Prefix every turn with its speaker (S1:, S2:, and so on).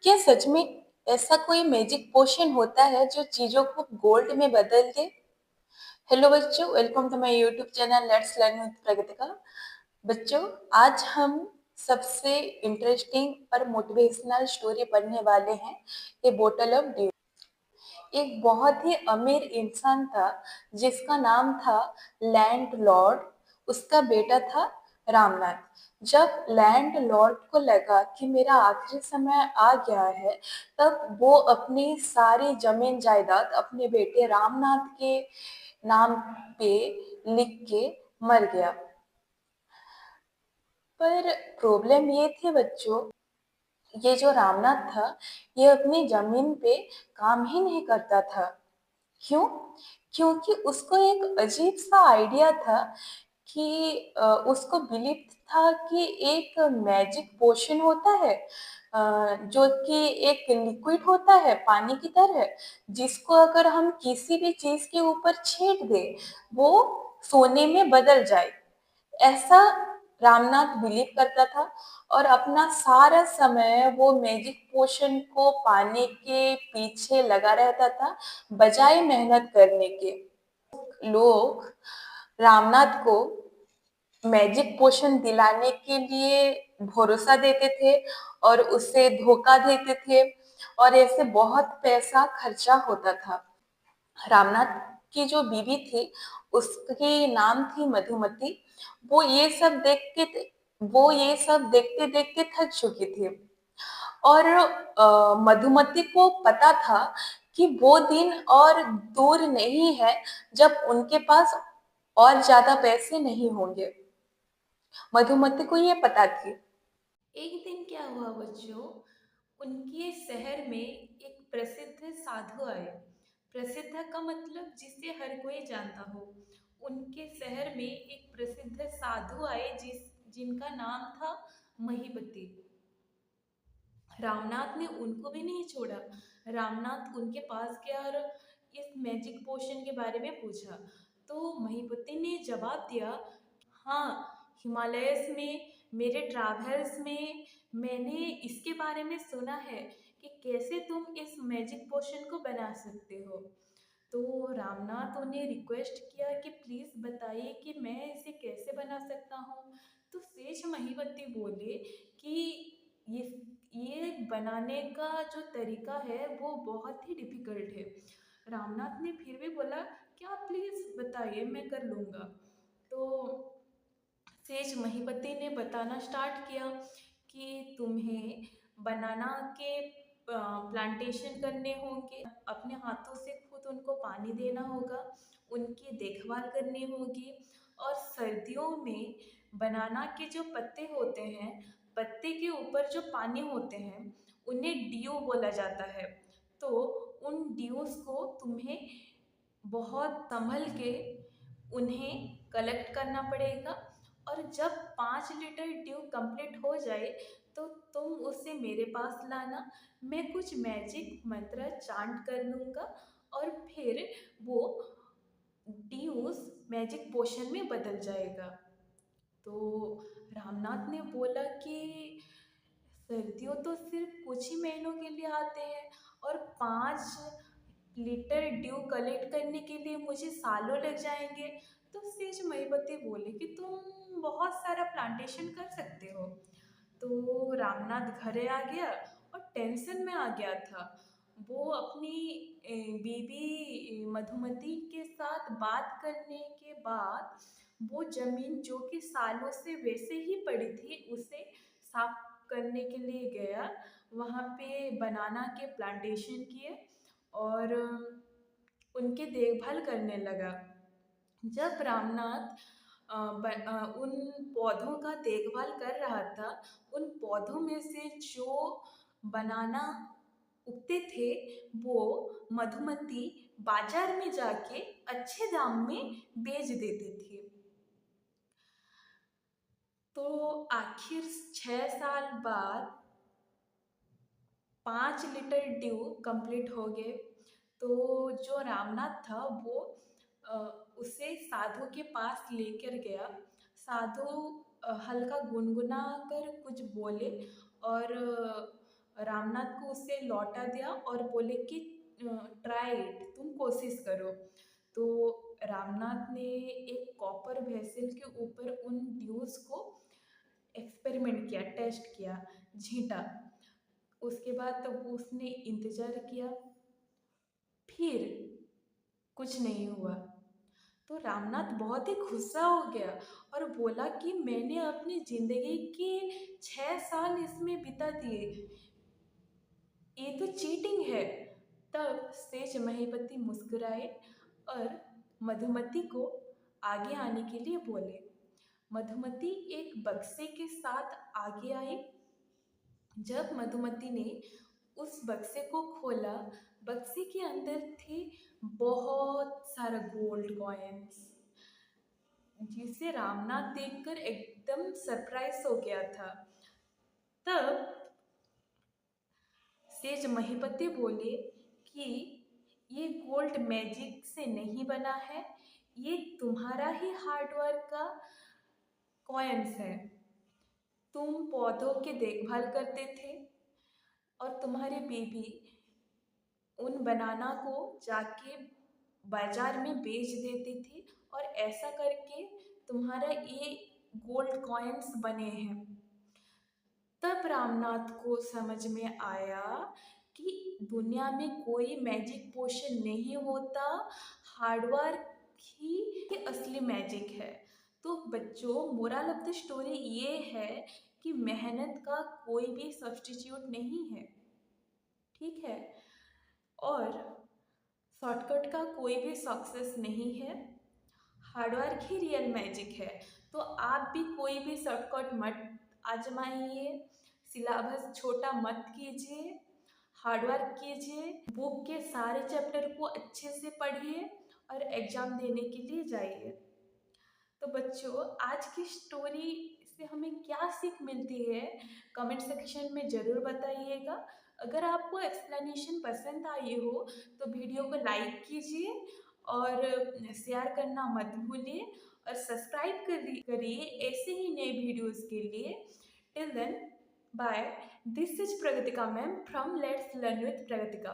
S1: क्या सच में ऐसा कोई मैजिक पोशन होता है जो चीजों को गोल्ड में बदल दे? हेलो बच्चों, welcome to my YouTube channel let's learn with Pragatika. बच्चों, आज हम सबसे इंटरेस्टिंग और मोटिवेशनल स्टोरी पढ़ने वाले हैं, ए बोटल ऑफ ड्यू। एक बहुत ही अमीर इंसान था जिसका नाम था लैंडलॉर्ड। उसका बेटा था रामनाथ। जब लैंडलॉर्ड को लगा कि मेरा आखिरी समय आ गया है, तब वो अपनी सारी जमीन जायदाद अपने बेटे रामनाथ के नाम पे लिख के मर गया। पर प्रॉब्लम ये थी बच्चों, ये जो रामनाथ था, ये अपनी जमीन पे काम ही नहीं करता था। क्यों? क्योंकि उसको एक अजीब सा आइडिया था कि उसको बिलीव था कि एक मैजिक पोशन होता है, जो कि एक लिक्विड होता है पानी की तरह, जिसको अगर हम किसी भी चीज के ऊपर छींट दे, वो सोने में बदल जाए। ऐसा रामनाथ बिलीव करता था और अपना सारा समय वो मैजिक पोशन को पाने के पीछे लगा रहता था, बजाय मेहनत करने के। लोग रामनाथ को मैजिक पोशन दिलाने के लिए भरोसा देते थे और उसे धोखा देते थे, और ऐसे बहुत पैसा खर्चा होता था। रामनाथ की जो बीवी थी, उसकी नाम थी मधुमती। वो ये सब देख के वो ये सब देखते देखते थक चुकी थी, और मधुमती को पता था कि वो दिन और दूर नहीं है जब उनके पास और ज्यादा पैसे नहीं होंगे। मधुमती को ये पता थी।
S2: एक दिन क्या हुआ बच्चों। उनके शहर में एक प्रसिद्ध साधु आए। प्रसिद्ध का मतलब जिसे हर कोई जानता हो। उनके शहर में एक प्रसिद्ध साधु आए जिनका नाम था महीपति। रामनाथ ने उनको भी नहीं छोड़ा। रामनाथ उनके पास गया और इस मैजिक पोशन के बारे में पूछा। तो महीपति ने जवाब दिया, हाँ, हिमालयस में मेरे ट्रैवल्स में मैंने इसके बारे में सुना है कि कैसे तुम इस मैजिक पोशन को बना सकते हो। तो रामनाथ उन्हें रिक्वेस्ट किया कि प्लीज़ बताइए कि मैं इसे कैसे बना सकता हूँ। तो सेठ महिपति बोले कि ये ये बनाने का जो तरीका है वो बहुत ही डिफ़िकल्ट है। रामनाथ ने फिर भी बोला, क्या प्लीज़ बताइए, मैं कर लूँगा। तो सेज महीपति ने बताना स्टार्ट किया कि तुम्हें बनाना के प्लांटेशन करने होंगे, अपने हाथों से खुद उनको पानी देना होगा, उनकी देखभाल करनी होगी। और सर्दियों में बनाना के जो पत्ते होते हैं, पत्ते के ऊपर जो पानी होते हैं, उन्हें ड्यू बोला जाता है। तो उन ड्यूज को तुम्हें बहुत संभल के उन्हें कलेक्ट करना पड़ेगा। और जब 5 लीटर ड्यू कंप्लीट हो जाए तो तुम उसे मेरे पास लाना। मैं कुछ मैजिक मंत्र चांट कर लूँगा और फिर वो ड्यूस मैजिक पोशन में बदल जाएगा। तो रामनाथ ने बोला कि सर्दियों तो सिर्फ कुछ ही महीनों के लिए आते हैं और 5 लीटर ड्यू कलेक्ट करने के लिए मुझे सालों लग जाएंगे। तो सेज महीपति बोले कि तुम बहुत सारा प्लांटेशन कर सकते हो। तो रामनाथ घरे आ गया और टेंशन में आ गया था। वो अपनी बीबी मधुमती के साथ बात करने के बाद वो जमीन जो कि सालों से वैसे ही पड़ी थी उसे साफ करने के लिए गया। वहाँ पे बनाना के प्लांटेशन किए और उनकी देखभाल करने लगा। जब रामनाथ उन पौधों का देखभाल कर रहा था, उन पौधों में से जो बनाना उगते थे वो मधुमती बाजार में जाके अच्छे दाम में बेच देती थी। तो आखिर 6 साल बाद 5 लीटर ड्यू कंप्लीट हो गए। तो जो रामनाथ था वो अ, उसे साधु के पास लेकर गया। साधु हल्का गुनगुना कर कुछ बोले और रामनाथ को उसे लौटा दिया और बोले कि ट्राई इट, तुम कोशिश करो। तो रामनाथ ने एक कॉपर वेसल के ऊपर उन ड्यूस को एक्सपेरिमेंट किया, टेस्ट किया, झींटा। उसके बाद तो उसने इंतज़ार किया, फिर कुछ नहीं हुआ। तो रामनाथ बहुत ही गुस्सा हो गया और बोला कि मैंने अपनी ज़िंदगी के 6 साल इसमें बिता दिए, ये तो चीटिंग है। तब सेज महीपति मुस्कुराए और मधुमती को आगे आने के लिए बोले। मधुमती एक बक्से के साथ आगे आई। जब मधुमती ने उस बक्से को खोला, बक्से के अंदर थे बहुत सारा गोल्ड कॉइन्स, जिसे रामनाथ देखकर एकदम सरप्राइज हो गया था। तब सेज महीपति बोले कि ये गोल्ड मैजिक से नहीं बना है, ये तुम्हारा ही हार्डवर्क का कॉइन्स है। तुम पौधों की देखभाल करते थे और तुम्हारी बीवी उन बनाना को जाके बाजार में बेच देती थी और ऐसा करके तुम्हारा ये गोल्ड कॉइन्स बने हैं। तब रामनाथ को समझ में आया कि दुनिया में कोई मैजिक पोशन नहीं होता, हार्डवर्क ही असली मैजिक है। तो बच्चों, मोरल ऑफ द स्टोरी ये है कि मेहनत का कोई भी सब्स्टिट्यूट नहीं है, ठीक है? और शॉर्टकट का कोई भी सक्सेस नहीं है, हार्डवर्क ही रियल मैजिक है। तो आप भी कोई भी शॉर्टकट मत आजमाइए, सिलेबस छोटा मत कीजिए, हार्डवर्क कीजिए, बुक के सारे चैप्टर को अच्छे से पढ़िए और एग्ज़ाम देने के लिए जाइए। तो बच्चों, आज की स्टोरी से हमें क्या सीख मिलती है, कमेंट सेक्शन में ज़रूर बताइएगा। अगर आपको एक्सप्लेनेशन पसंद आई हो तो वीडियो को लाइक कीजिए और शेयर करना मत भूलिए और सब्सक्राइब करिए ऐसे ही नए वीडियोस के लिए। Till then, bye. This is Pragatika ma'am from let's learn with Pragatika.